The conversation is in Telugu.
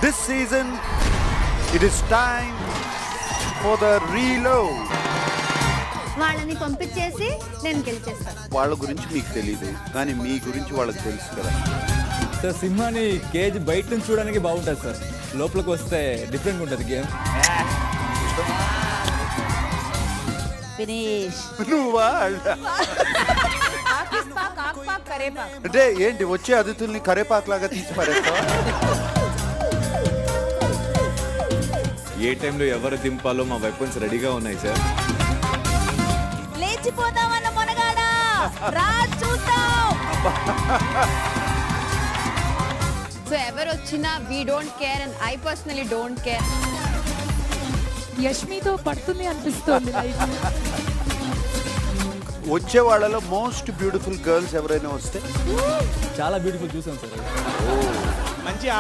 This season, it is time for the reload. వాళ్ళని పంపించేసి నేను గెలిచేస్తాను. వాళ్ళ గురించి మీకు తెలియదు, కానీ మీ గురించి వాళ్ళకి తెలుసు కదా. సార్ సింహాన్ని కేజ్ బయట నుంచి చూడడానికి బాగుంటుంది సార్, లోపలికి వస్తే డిఫరెంట్ ఉంటుంది గేమ్. ఫినిష్. నువ్వా అంటే ఏంటి వచ్చే అతిథుల్ని కరేపాకులాగా తీసి పారేస్తావా? ఏ టైంలో ఎవరు దింపాలో మా వెపన్స్ రెడీగా ఉన్నాయి సార్. లేచిపోదామన్న మొనగాడా, రా చూద్దాం. సో ఎవరు వచ్చినా we don't care and I personally don't care. యష్మితో పడుతుంది అనిపిస్తుంది లైఫ్. వచ్చే వాళ్ళలో మోస్ట్ బ్యూటిఫుల్ గర్ల్స్ ఎవరైనా వస్తే చాలా బ్యూటిఫుల్ చూసాం సార్. మంచి